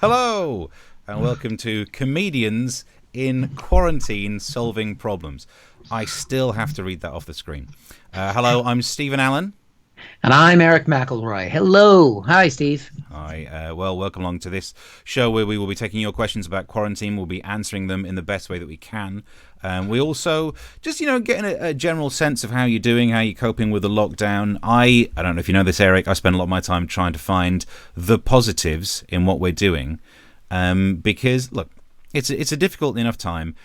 Hello, and welcome to Comedians in Quarantine Solving Problems. I still have to read that off the screen. Hello, I'm Stephen Allen. And I'm Erich McElroy. Hello. Hi, Steve. Hi, welcome along to this show where we will be taking your questions about quarantine. We'll be answering them in the best way that we can. We also just, getting a general sense of how you're doing, how you're coping with the lockdown. I don't know if you know this, Eric, I spend a lot of my time trying to find the positives in what we're doing. Because, look, it's a difficult enough time,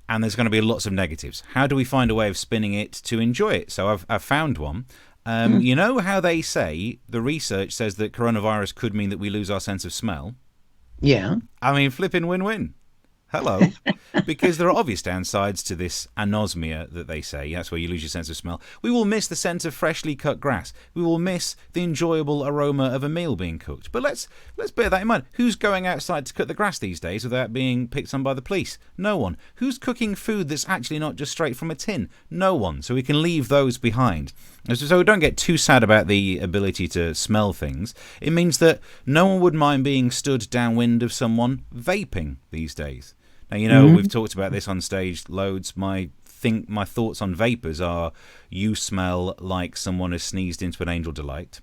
and there's going to be lots of negatives. How do we find a way of spinning it to enjoy it? So I've found one. You know how they say, the research says that coronavirus could mean that we lose our sense of smell? Yeah. I mean, flipping win-win. Hello. Because there are obvious downsides to this anosmia that they say. That's where you lose your sense of smell. We will miss the scent of freshly cut grass. We will miss the enjoyable aroma of a meal being cooked. But let's bear that in mind. Who's going outside to cut the grass these days without being picked on by the police? No one. Who's cooking food that's actually not just straight from a tin? No one. So we can leave those behind. So don't get too sad about the ability to smell things. It means that no one would mind being stood downwind of someone vaping these days. Now, we've talked about this on stage loads. My thoughts on vapors are you smell like someone has sneezed into an Angel Delight.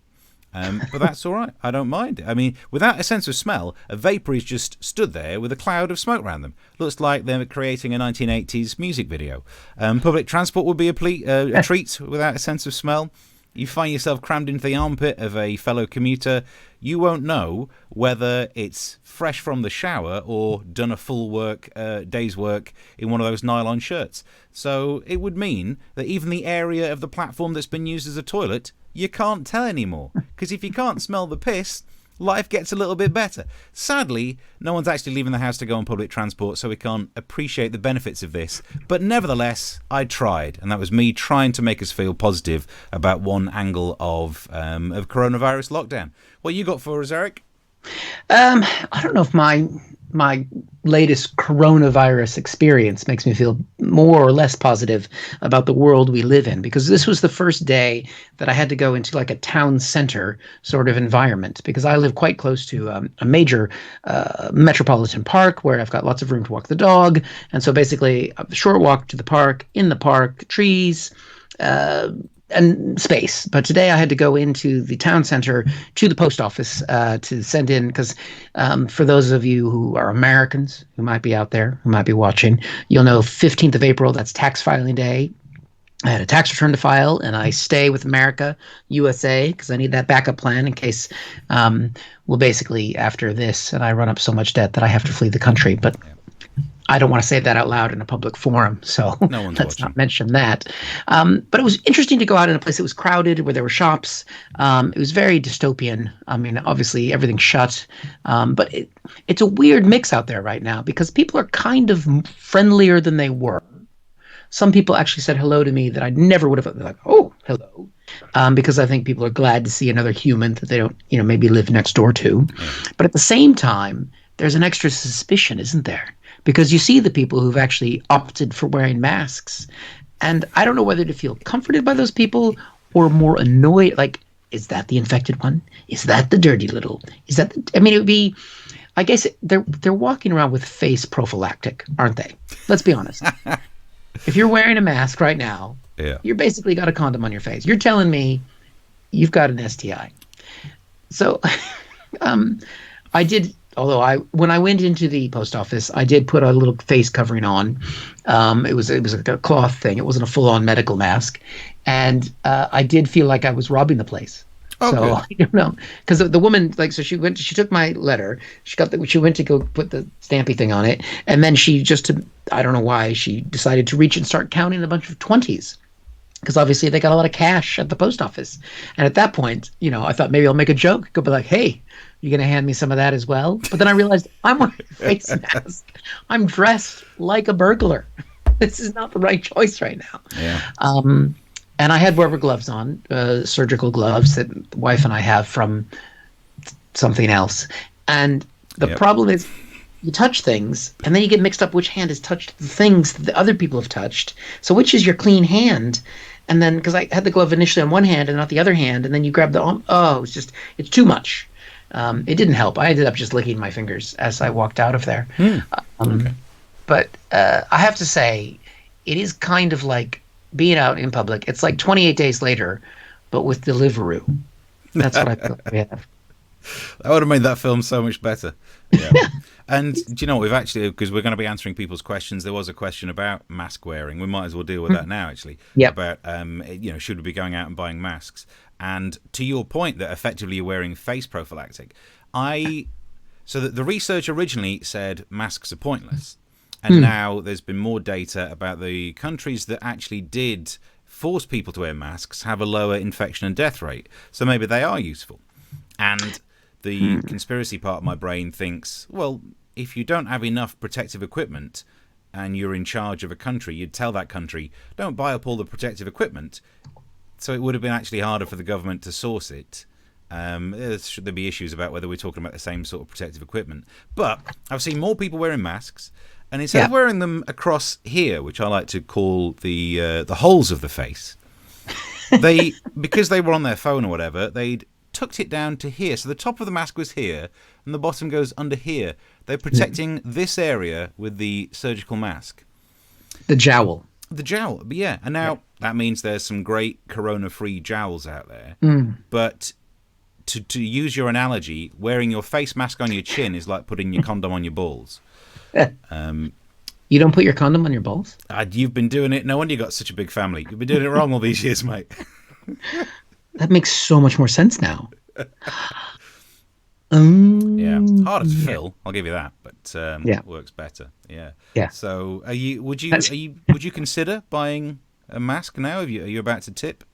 But that's all right. I don't mind. I mean, without a sense of smell, a vapor is just stood there with a cloud of smoke around them. Looks like they're creating a 1980s music video. Public transport would be a treat without a sense of smell. You find yourself crammed into the armpit of a fellow commuter. You won't know whether it's fresh from the shower or done a full day's work in one of those nylon shirts. So it would mean that even the area of the platform that's been used as a toilet, you can't tell anymore. Because if you can't smell the piss, life gets a little bit better. Sadly, no one's actually leaving the house to go on public transport, so we can't appreciate the benefits of this. But nevertheless, I tried, and that was me trying to make us feel positive about one angle of coronavirus lockdown. What you got for us, Eric? I don't know if my latest coronavirus experience makes me feel more or less positive about the world we live in, because this was the first day that I had to go into like a town center sort of environment, because I live quite close to a major metropolitan park where I've got lots of room to walk the dog. And so basically a short walk to the park, in the park, trees, and space. But today I had to go into the town center to the post office to send in, because for those of you who are Americans who might be out there, who might be watching, you'll know 15th of April, that's tax filing day. I had a tax return to file, and I stay with America, USA, because I need that backup plan in case, well, basically after this, and I run up so much debt that I have to flee the country. But I don't want to say that out loud in a public forum, so let's not mention that. But it was interesting to go out in a place that was crowded, where there were shops. It was very dystopian. I mean, obviously everything's shut, but it's a weird mix out there right now, because people are kind of friendlier than they were. Some people actually said hello to me that I never would have. They're like, "Oh, hello," because I think people are glad to see another human that they don't, maybe live next door to. But at the same time, there's an extra suspicion, isn't there? Because you see the people who've actually opted for wearing masks. And I don't know whether to feel comforted by those people or more annoyed. Like, is that the infected one? Is that the dirty little? Is that I mean, it would be, I guess they're walking around with face prophylactic, aren't they? Let's be honest. If you're wearing a mask right now, you're basically got a condom on your face. You're telling me you've got an STI. So I did. Although when I went into the post office, I did put a little face covering on. It was like a cloth thing. It wasn't a full-on medical mask, and I did feel like I was robbing the place. Oh, so good. I don't know, because the woman, like, so she took my letter. She went to go put the stampy thing on it, and then I don't know why, she decided to reach and start counting a bunch of 20s. Because obviously they got a lot of cash at the post office. And at that point, I thought maybe I'll make a joke. Go be like, "Hey, you going to hand me some of that as well?" But then I realized I'm wearing a face mask. I'm dressed like a burglar. This is not the right choice right now. Yeah. And I had rubber gloves on, surgical gloves that the wife and I have from something else. And the problem is, you touch things, and then you get mixed up which hand has touched the things that the other people have touched. So which is your clean hand? And then, because I had the glove initially on one hand and not the other hand, and then you grab the arm. Oh, it's too much. It didn't help. I ended up just licking my fingers as I walked out of there. Okay. But I have to say, it is kind of like being out in public. It's like 28 days later, but with Deliveroo. That's what I feel like we have. That would have made that film so much better. Yeah. And do you know what? We've actually, because we're going to be answering people's questions, there was a question about mask wearing. We might as well deal with that now, actually. Yep. About, should we be going out and buying masks? And to your point that effectively you're wearing face prophylactic, so that the research originally said masks are pointless. And now there's been more data about the countries that actually did force people to wear masks have a lower infection and death rate. So maybe they are useful. And the conspiracy part of my brain thinks, well, if you don't have enough protective equipment and you're in charge of a country, you'd tell that country, don't buy up all the protective equipment. So it would have been actually harder for the government to source it. Should there be issues about whether we're talking about the same sort of protective equipment? But I've seen more people wearing masks. And instead of wearing them across here, which I like to call the holes of the face, because they were on their phone or whatever, they'd tucked it down to here. So the top of the mask was here, and the bottom goes under here. They're protecting this area with the surgical mask. The jowl. The jowl, yeah. And now that means there's some great corona-free jowls out there. But to use your analogy, wearing your face mask on your chin is like putting your condom on your balls. You don't put your condom on your balls? You've been doing it. No wonder you got such a big family. You've been doing it wrong all these years, mate. That makes so much more sense now. Yeah, harder to fill. I'll give you that, but it works better. Yeah. So, would you consider buying a mask now? Are you about to tip?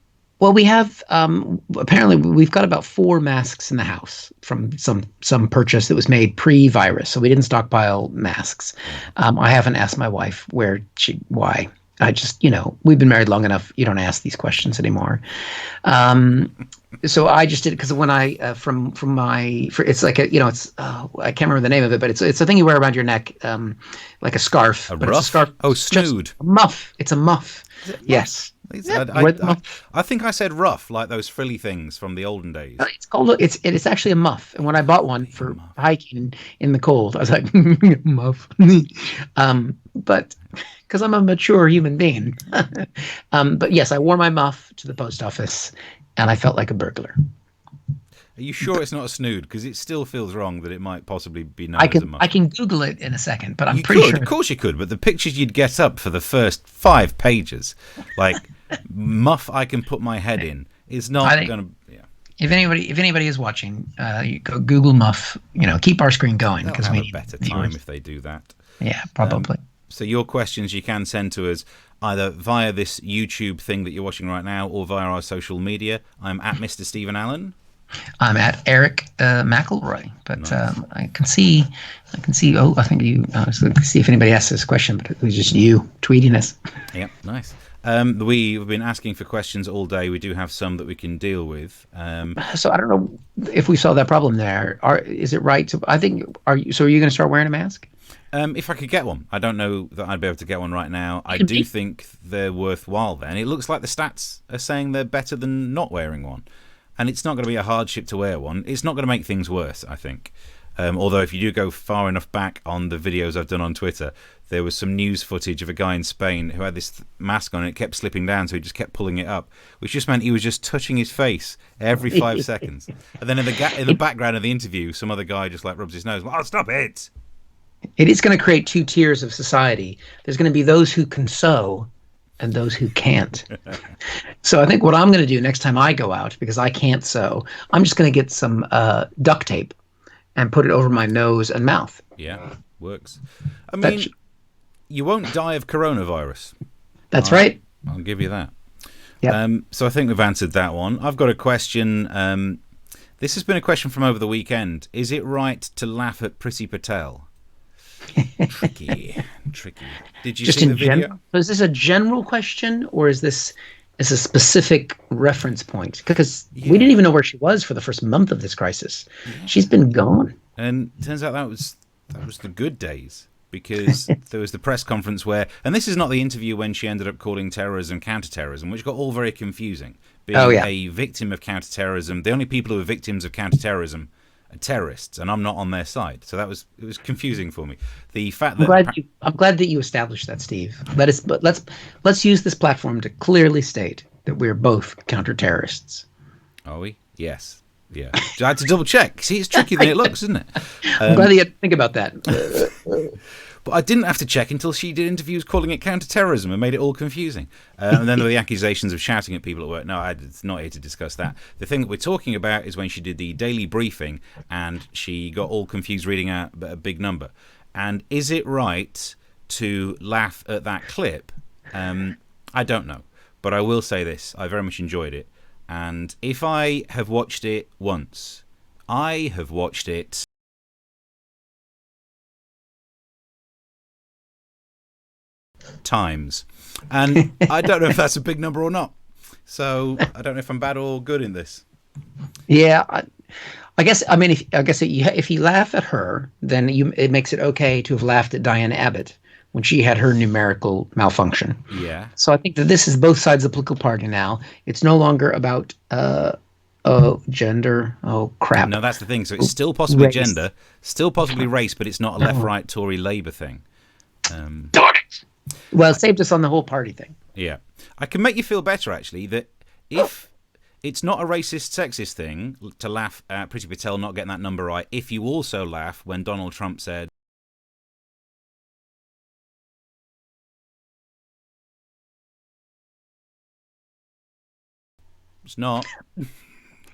Well, we have apparently we've got about 4 masks in the house from some purchase that was made pre-virus, so we didn't stockpile masks. I haven't asked my wife why. I just, we've been married long enough. You don't ask these questions anymore. So I just did it because when I it's like I can't remember the name of it, but it's a thing you wear around your neck, like a scarf. It's a scarf. Oh, snood. A muff. It's a muff. Yes. I think I said ruff, like those frilly things from the olden days. It's actually a muff, and when I bought one for hiking in the cold, I was like muff. But because I'm a mature human being, but yes, I wore my muff to the post office, and I felt like a burglar. Are you sure it's not a snood? Because it still feels wrong that it might possibly be known as a muff. I can Google it in a second, but I'm pretty sure. Of course you could, but the pictures you'd get up for the first 5 pages, like muff I can put my head in, is not going to... Yeah. If anybody is watching, you go Google muff, keep our screen going. Because we need a better time if they do that. Yeah, probably. So your questions you can send to us either via this YouTube thing that you're watching right now or via our social media. I'm at Mr. Stephen Allen. I'm at Erich McElroy, but nice. I can see. Oh, I think you. See if anybody asks this question, but it was just you tweeting us. Yeah, nice. We've been asking for questions all day. We do have some that we can deal with. So I don't know if we solve that problem there. Is it right to? I think. Are you going to start wearing a mask? If I could get one. I don't know that I'd be able to get one right now. I do think they're worthwhile then. It looks like the stats are saying they're better than not wearing one. And it's not going to be a hardship to wear one. It's not going to make things worse, I think. Although if you do go far enough back on the videos I've done on Twitter, there was some news footage of a guy in Spain who had this mask on and it kept slipping down, so he just kept pulling it up, which just meant he was just touching his face every 5 seconds. And then in the background of the interview, some other guy just rubs his nose. Oh, stop it! It is going to create 2 tiers of society. There's going to be those who can sew and those who can't. So I think what I'm going to do next time I go out, because I can't sew, I'm just going to get some duct tape and put it over my nose and mouth. Yeah, works. I mean, you won't die of coronavirus. That's right. I'll give you that. Yep. So I think we've answered that one. I've got a question. This has been a question from over the weekend. Is it right to laugh at Priti Patel? Tricky. Did you just see in the video? General? So is this a general question, or is this a specific reference point? Because we didn't even know where she was for the first month of this crisis. Yeah. She's been gone. And it turns out that was the good days, because there was the press conference where, and this is not the interview when she ended up calling terrorism counterterrorism, which got all very confusing. Being a victim of counterterrorism, the only people who are victims of counterterrorism terrorists, and I'm not on their side. So it was confusing for me. The fact I'm that glad that you established that, Steve. Let's use this platform to clearly state that we're both counter-terrorists. are we? Yes. Yeah. I had to double check. See, it's trickier than it looks, isn't it? I'm glad that you had to think about that. But I didn't have to check until she did interviews calling it counter-terrorism and made it all confusing. And then there were the accusations of shouting at people at work. No, it's not here to discuss that. The thing that we're talking about is when she did the daily briefing and she got all confused reading out a big number. And is it right to laugh at that clip? I don't know. But I will say this. I very much enjoyed it. And if I have watched it once, I have watched it times. And I don't know if that's a big number or not. So I don't know if I'm bad or good in this. Yeah, I guess. I mean, if you laugh at her, then it makes it okay to have laughed at Diane Abbott when she had her numerical malfunction. Yeah. So I think that this is both sides of the political party now. It's no longer about gender. Oh crap! No, that's the thing. So it's still possibly Race. gender, still possibly race, but it's not a left-right Tory Labour thing. Darn it! Well, it saved us on the whole party thing. Yeah, I can make you feel better actually that if it's not a racist, sexist thing to laugh at Priti Patel not getting that number right, if you also laugh when Donald Trump said, it's not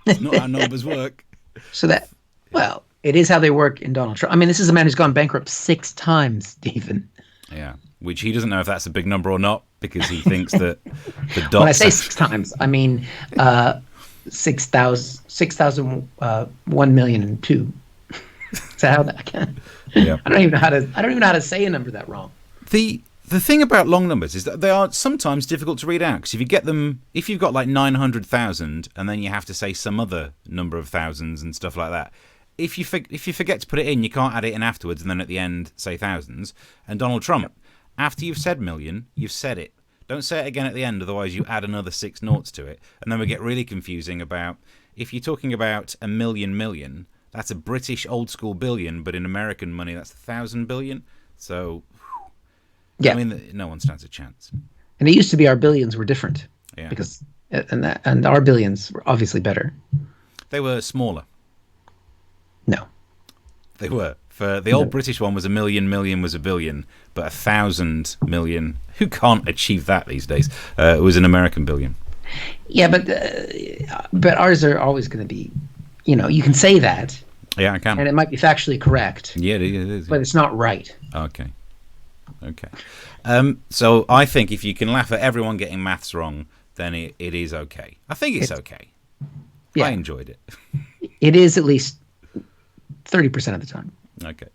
how numbers work. So well, it is how they work in Donald Trump. I mean, this is a man who's gone bankrupt 6 times, Stephen. Yeah, which he doesn't know if that's a big number or not because he thinks that the dots. When I say 6 times, I mean 6,000, 1,000,002. Is that how that can? Yeah. I don't even know how to say a number that wrong. The thing about long numbers is that they are sometimes difficult to read out because if you've got like 900,000 and then you have to say some other number of thousands and stuff like that. If you forget to put it in, you can't add it in afterwards and then at the end say thousands. And Donald Trump, after you've said million, you've said it. Don't say it again at the end, otherwise you add another 6 noughts to it. And then we get really confusing about, if you're talking about a million, that's a British old school billion, but in American money that's 1,000 billion. So, yeah. I mean, no one stands a chance. And it used to be our billions were different. Yeah. Because and our billions were obviously better. They were smaller. No. They were. For the old British one was a million was a billion, but 1,000 million, who can't achieve that these days, it was an American billion. Yeah, but ours are always going to be, you can say that. Yeah, I can. And it might be factually correct. Yeah, it is. But it's not right. Okay. So I think if you can laugh at everyone getting maths wrong, then it is okay. I think it's okay. Yeah. I enjoyed it. It is at least 30% of the time. Okay.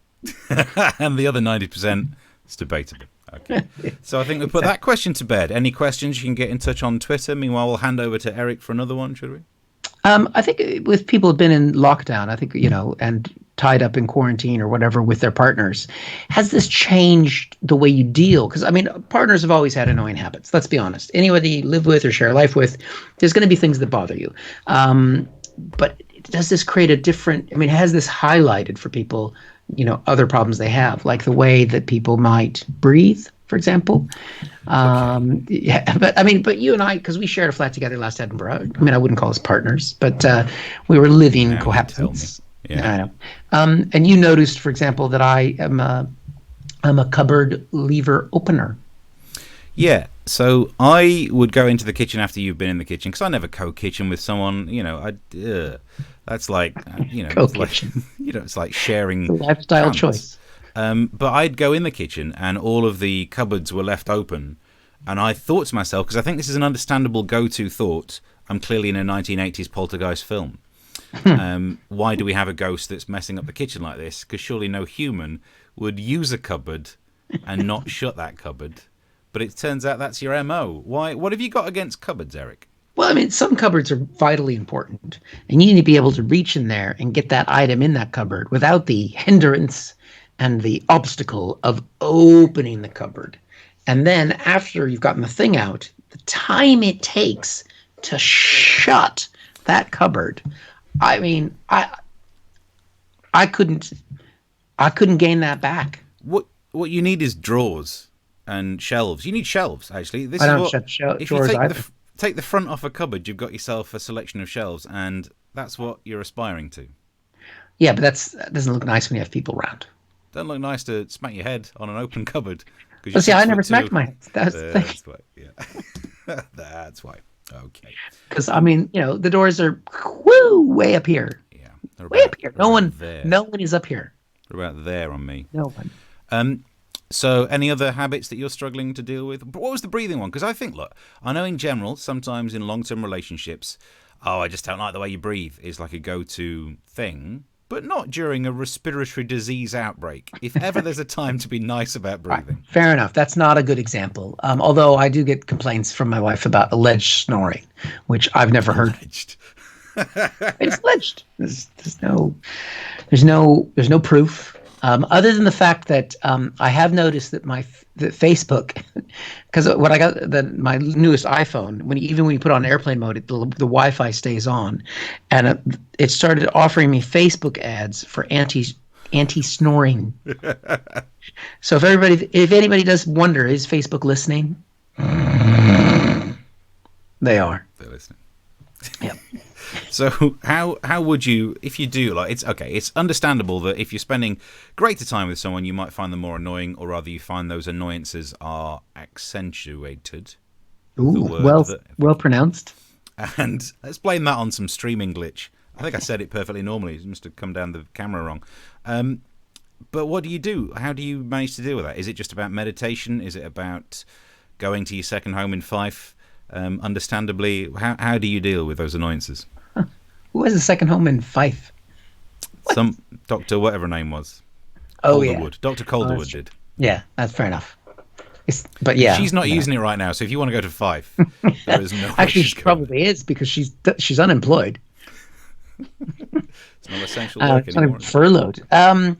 And the other 90% is debatable. Okay. So I think we'll put that question to bed. Any questions, you can get in touch on Twitter. Meanwhile, we'll hand over to Eric for another one, should we? I think with people who've been in lockdown, I think, and tied up in quarantine or whatever with their partners, has this changed the way you deal? Because, I mean, partners have always had annoying habits. Let's be honest. Anybody you live with or share life with, there's going to be things that bother you. But does this create a different, has this highlighted for people, other problems they have, like the way that people might breathe, for example? Yeah, but you and I, because we shared a flat together last Edinburgh, I wouldn't call us partners, but we were living cohabitants. Yeah. I know. And you noticed, for example, that I'm a cupboard lever opener. Yeah, so I would go into the kitchen after you've been in the kitchen because I never co-kitchen with someone. That's like co-kitchen. It's like sharing it's a lifestyle pans. Choice. But I'd go in the kitchen and all of the cupboards were left open, and I thought to myself, because I think this is an understandable go-to thought. I'm clearly in a 1980s poltergeist film. Why do we have a ghost that's messing up the kitchen like this? Because surely no human would use a cupboard and not shut that cupboard. But it turns out that's your MO. Why? What have you got against cupboards, Eric? Well, some cupboards are vitally important, and you need to be able to reach in there and get that item in that cupboard without the hindrance and the obstacle of opening the cupboard. And then after you've gotten the thing out, the time it takes to shut that cupboard. I couldn't I couldn't gain that back. What you need is drawers and shelves. You need shelves, actually. This I is don't what shut if you drawers either. take the front off a cupboard, you've got yourself a selection of shelves, and that's what you're aspiring to. Yeah, but that doesn't look nice when you have people around. Doesn't look nice to smack your head on an open cupboard because you're Well, see, I six never foot two. smacked my head. That's the thing. That's why. Yeah, that's why. Okay. Because I mean, the doors are way up here, Yeah, way up here. they're No about one, there. no one is up here. They're about there on me. No one. So, any other habits that you're struggling to deal with? What was the breathing one? Because I think, look, I know in general, sometimes in long-term relationships, oh, I just don't like the way you breathe is like a go-to thing, but not during a respiratory disease outbreak. If ever there's a time to be nice about Right. breathing. Fair enough. That's not a good example. Although I do get complaints from my wife about alleged snoring, which I've never heard. Alleged. It's alleged. There's no proof. Other than the fact that I have noticed that that Facebook, because when I got my newest iPhone, even when you put on airplane mode, the Wi-Fi stays on, and it started offering me Facebook ads for anti snoring. So if anybody does wonder, is Facebook listening? They are. They're listening. Yep. So how would you, if you do, like, it's okay, it's understandable that if you're spending greater time with someone, you might find them more annoying, or rather you find those annoyances are accentuated. Ooh, well pronounced. And let's blame that on some streaming glitch. I think I said it perfectly normally. It must have come down the camera wrong. But what do you do? How do you manage to deal with that? Is it just about meditation? Is it about going to your second home in Fife? Understandably, how do you deal with those annoyances? Who has a second home in Fife? Some doctor, whatever her name was. Oh, Calderwood. yeah. Dr. Calderwood did. Yeah, that's fair enough. But yeah, She's not using it right now, so if you want to go to Fife, there is no way actually, she's she probably is because she's unemployed. It's not essential work She's anymore. furloughed. Yeah,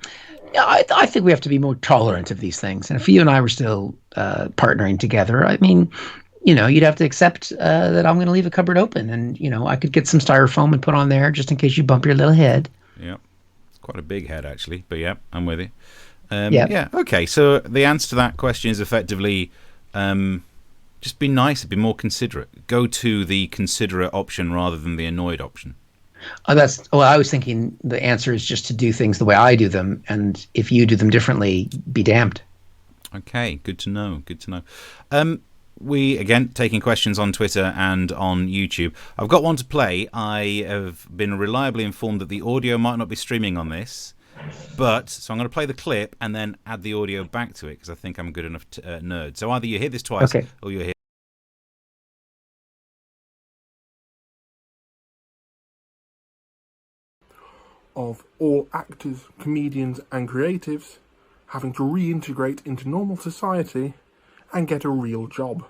I think we have to be more tolerant of these things. And if you and I were still partnering together, I mean, you'd have to accept that I'm going to leave a cupboard open, and I could get some styrofoam and put on there just in case you bump your little head. Yeah, it's quite a big head actually, but yeah, I'm with you. Yeah. Yeah, okay. So the answer to that question is effectively, just be nicer, be more considerate. Go to the considerate option rather than the annoyed option. I was thinking the answer is just to do things the way I do them, and if you do them differently, be damned. Okay, good to know. Good to know. We, again, taking questions on Twitter and on YouTube. I've got one to play. I have been reliably informed that the audio might not be streaming on this, so I'm going to play the clip and then add the audio back to it because I think I'm a good enough nerd. So either you hear this twice or you hear. Of all actors, comedians and creatives having to reintegrate into normal society and get a real job.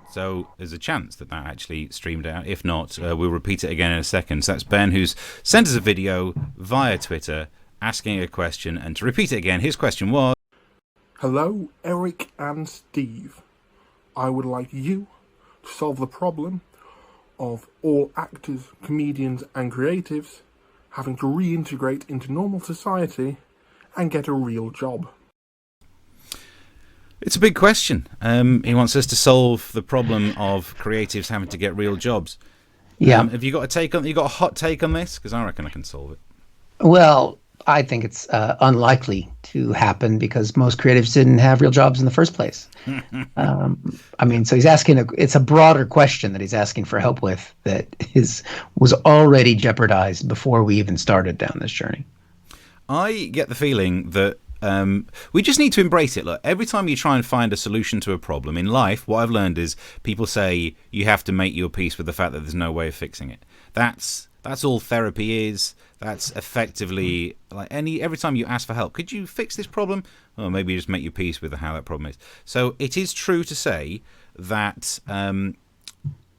So there's a chance that actually streamed out. If not, we'll repeat it again in a second. So that's Ben, who's sent us a video via Twitter asking a question. And to repeat it again, his question was... Hello, Eric and Steve. I would like you to solve the problem of all actors, comedians and creatives having to reintegrate into normal society and get a real job. It's a big question. He wants us to solve the problem of creatives having to get real jobs. Yeah. Have you got a take on? You got a hot take on this? Because I reckon I can solve it. Well, I think it's unlikely to happen because most creatives didn't have real jobs in the first place. I mean, so he's asking. It's a broader question that he's asking for help with that was already jeopardized before we even started down this journey. I get the feeling that we just need to embrace it. Look, every time you try and find a solution to a problem in life, what I've learned is people say you have to make your peace with the fact that there's no way of fixing it. That's all therapy is. That's effectively like every time you ask for help, could you fix this problem? Well, maybe you just make your peace with how that problem is. So it is true to say that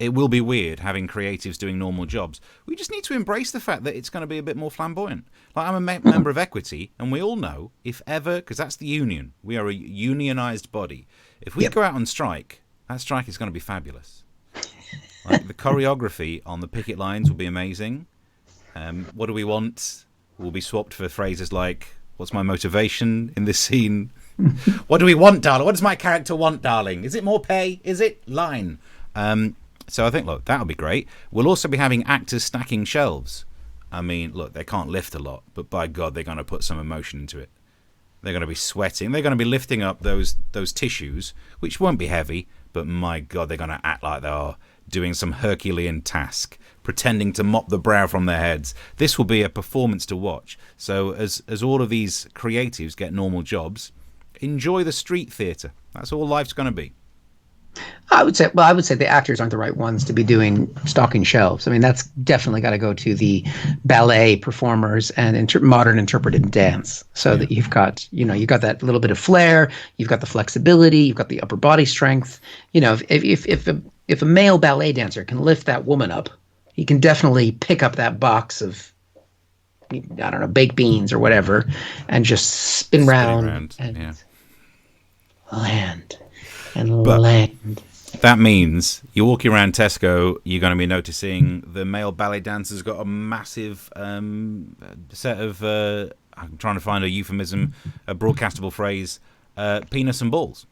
it will be weird having creatives doing normal jobs. We just need to embrace the fact that it's going to be a bit more flamboyant. Like, I'm a member of Equity, and we all know, if ever, because that's the union, we are a unionized body. If we go out on strike, that strike is going to be fabulous. Like, the choreography on the picket lines will be amazing. What do we want? will be swapped for phrases like, "What's my motivation in this scene? What do we want, darling? What does my character want, darling? Is it more pay? Is it line?" So I think, look, that'll be great. We'll also be having actors stacking shelves. I mean, look, they can't lift a lot, but by God, they're going to put some emotion into it. They're going to be sweating. They're going to be lifting up those tissues, which won't be heavy, but my God, they're going to act like they are doing some Herculean task, pretending to mop the brow from their heads. This will be a performance to watch. So as all of these creatives get normal jobs, enjoy the street theatre. That's all life's going to be. I would say the actors aren't the right ones to be doing stocking shelves. I mean, that's definitely got to go to the ballet performers and modern interpretive dance. So that you've got that little bit of flair, you've got the flexibility, you've got the upper body strength. If a male ballet dancer can lift that woman up, he can definitely pick up that box of, I don't know, baked beans or whatever, and just spin round and land. Land. That means you're walking around Tesco, you're going to be noticing the male ballet dancer's got a massive set of, I'm trying to find a euphemism, a broadcastable phrase, penis and balls.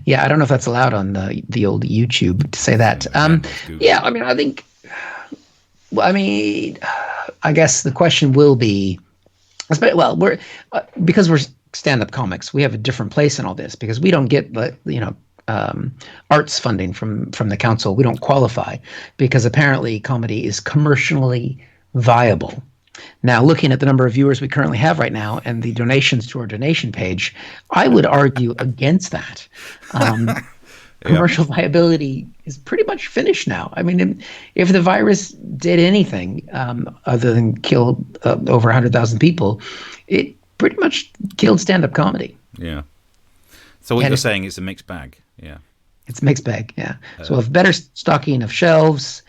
Yeah, I don't know if that's allowed on the old YouTube to say that. Yeah, I mean, I guess the question will be, because we're stand-up comics, we have a different place in all this because we don't get arts funding from the council. We don't qualify because apparently comedy is commercially viable. Now, looking at the number of viewers we currently have right now and the donations to our donation page, I would argue against that. Commercial viability is pretty much finished now. I mean, if the virus did anything other than kill over 100,000 people, it pretty much killed stand-up comedy. Yeah. So what you're saying is a mixed bag. Yeah. It's a mixed bag, yeah. So with better stocking of shelves,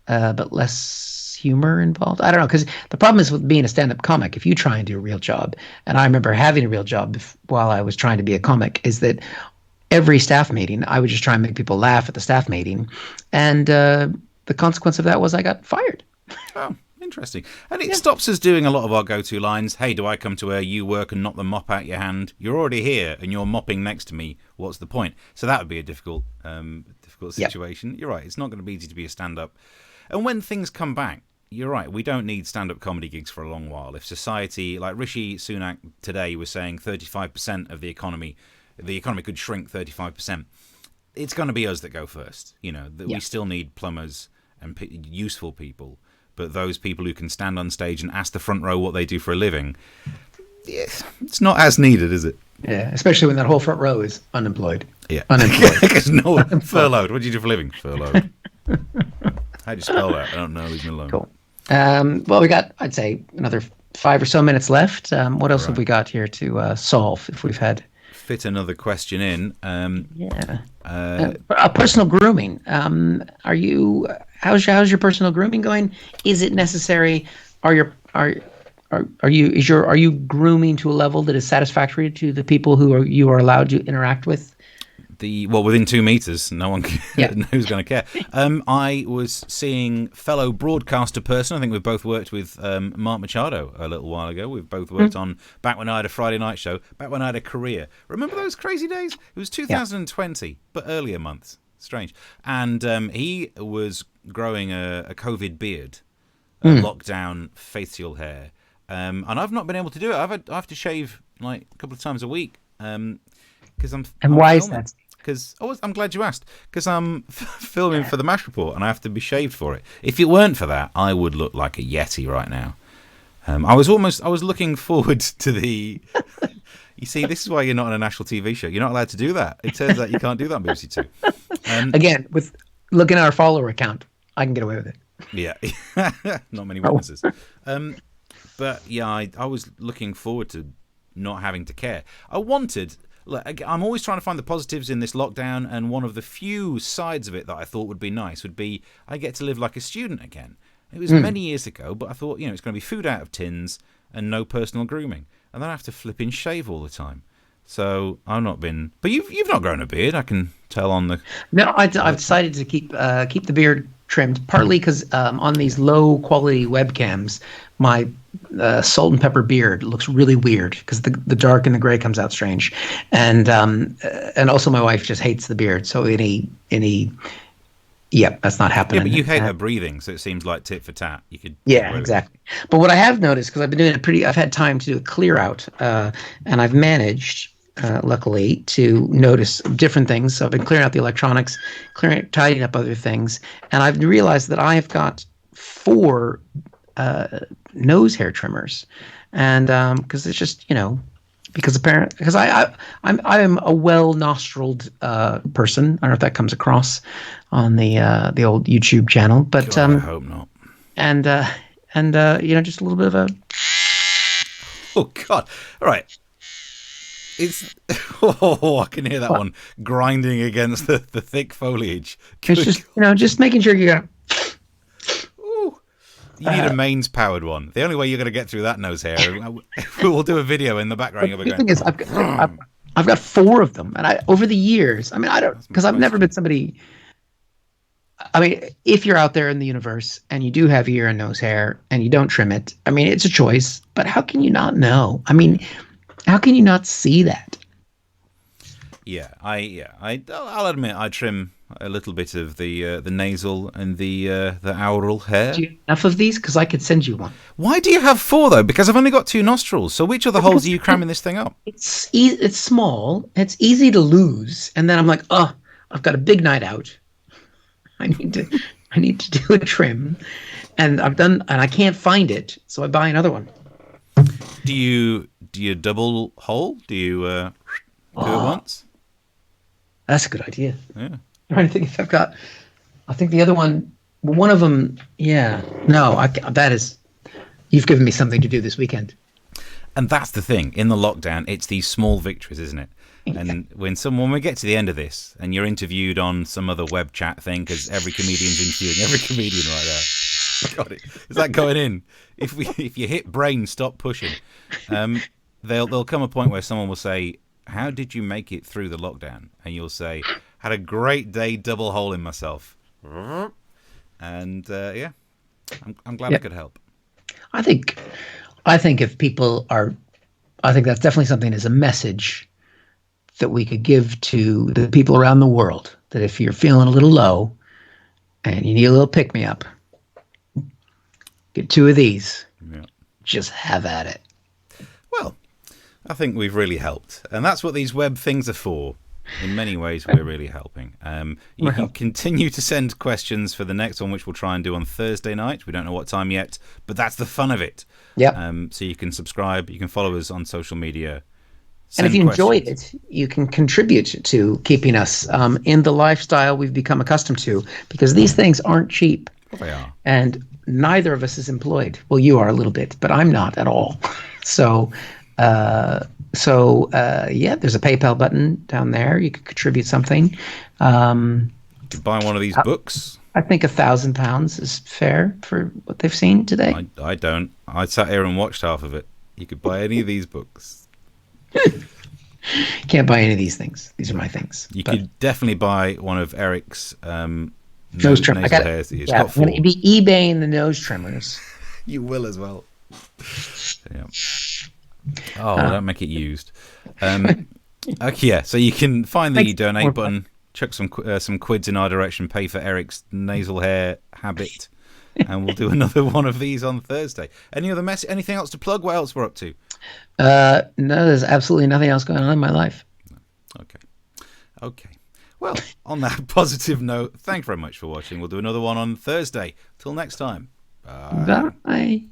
but less humor involved. I don't know, because the problem is with being a stand-up comic, if you try and do a real job, and I remember having a real job while I was trying to be a comic, is that every staff meeting, I would just try and make people laugh at the staff meeting. And the consequence of that was I got fired. Oh. Interesting. And it stops us doing a lot of our go-to lines. Hey, do I come to where you work and knock the mop out your hand? You're already here and you're mopping next to me. What's the point? So that would be a difficult situation. Yep. You're right. It's not going to be easy to be a stand-up. And when things come back, you're right. We don't need stand-up comedy gigs for a long while. If society, like Rishi Sunak today was saying 35% of the economy could shrink 35%. It's going to be us that go first. We still need plumbers and useful people. But those people who can stand on stage and ask the front row what they do for a living, it's not as needed, is it? Yeah, especially when that whole front row is unemployed. Yeah. Unemployed. Because no one, furloughed. What do you do for a living? Furloughed. How do you spell that? I don't know. Leave me alone. Cool. Well, we got, I'd say, another 5 or so minutes left. What else have we got here to solve if we've had... Fit another question in. Personal grooming. How's your personal grooming going? Is it necessary? Are you grooming to a level that is satisfactory to the people you are allowed to interact with? Within 2 meters, no one who's going to care. I was seeing fellow broadcaster person. I think we've both worked with Mark Machado a little while ago. We've both worked on back when I had a Friday night show, back when I had a career. Remember those crazy days? It was 2020, but earlier months. Strange. And he was growing a COVID beard, a lockdown facial hair, and I've not been able to do it. I have to shave like a couple of times a week because I'm. And why is that? Because I'm glad you asked. Because I'm filming for the MASH report and I have to be shaved for it. If it weren't for that, I would look like a yeti right now. I was looking forward to the. You see, this is why you're not on a national TV show. You're not allowed to do that. It turns out you can't do that on BBC Two. Again, with looking at our follower account, I can get away with it. Yeah, not many witnesses. But yeah, I was looking forward to not having to care. I'm always trying to find the positives in this lockdown, and one of the few sides of it that I thought would be nice would be I get to live like a student again. It was many years ago, but I thought, it's going to be food out of tins and no personal grooming. And then I have to flip in shave all the time. So I've not been... But you've not grown a beard, I can tell on the... No, I've decided to keep the beard trimmed, partly because on these low quality webcams, my salt and pepper beard looks really weird because the dark and the gray comes out strange, and also my wife just hates the beard. So that's not happening. Yeah, but you hate her breathing, so it seems like tit for tat. You could. Yeah, exactly. But what I have noticed, because I've been doing I've had time to do a clear out, and I've managed, luckily, to notice different things. So I've been clearing out the electronics, tidying up other things, and I've realized that I have got 4 nose hair trimmers, and because it's just because I'm a well nostriled person. I don't know if that comes across on the old YouTube channel, but God, I hope not. And just a little bit of a. Oh God! All right. It's I can hear that one grinding against the thick foliage. Good. It's just just making sure you got. You need a mains powered one. The only way you're going to get through that nose hair, we'll do a video in the background. The thing is, I've got 4 of them, and over the years, I don't, because I've never been somebody. If you're out there in the universe and you do have ear and nose hair and you don't trim it, it's a choice. But how can you not know? How can you not see that? I'll admit I trim a little bit of the nasal and the aural hair. Do you have enough of these? Because I could send you one. Why do you have 4 though? Because I've only got 2 nostrils. So which of the holes are you cramming this thing up? It's small. It's easy to lose, and then I'm like, oh, I've got a big night out. I need to do a trim, and I can't find it, so I buy another one. Do you double hole? Do you do it once? That's a good idea. Yeah. I'm trying to think if I've got. I think the other one of them. Yeah. No. You've given me something to do this weekend. And that's the thing. In the lockdown, it's these small victories, isn't it? And when we get to the end of this, and you're interviewed on some other web chat thing, because every comedian's interviewing every comedian right there. Got it. Is that going in? If you hit brain, stop pushing. There'll come a point where someone will say, "How did you make it through the lockdown?" And you'll say, "Had a great day, double holing myself." And I'm glad I could help. I think if people are, I think that's definitely something as a message that we could give to the people around the world, that if you're feeling a little low and you need a little pick-me-up, get 2 of these. Yeah. Just have at it. Well, I think we've really helped. And that's what these web things are for. In many ways, we're really helping. You can continue to send questions for the next one, which we'll try and do on Thursday night. We don't know what time yet, but that's the fun of it. Yeah. So you can subscribe. You can follow us on social media. And if you enjoyed it, you can contribute to keeping us in the lifestyle we've become accustomed to, because these things aren't cheap. Well, they are. And neither of us is employed. Well, you are a little bit, but I'm not at all. So, there's a PayPal button down there. You can contribute something. You could buy one of these books. I think £1,000 is fair for what they've seen today. I don't. I sat here and watched half of it. You could buy any of these books. Can't buy any of these things. These are my things. You could definitely buy one of Eric's nose trim. nasal hairs. He's got 4. I'm going to be eBaying the nose trimmers. You will as well. Yeah. Oh, don't make it used. Okay, yeah. So you can find the donate button, chuck some quids in our direction, pay for Eric's nasal hair habit, and we'll do another one of these on Thursday. Any other anything else to plug? What else we're up to? No, there's absolutely nothing else going on in my life. Okay. Well, on that positive note, thanks very much for watching. We'll do another one on Thursday. Till next time. Bye. Bye.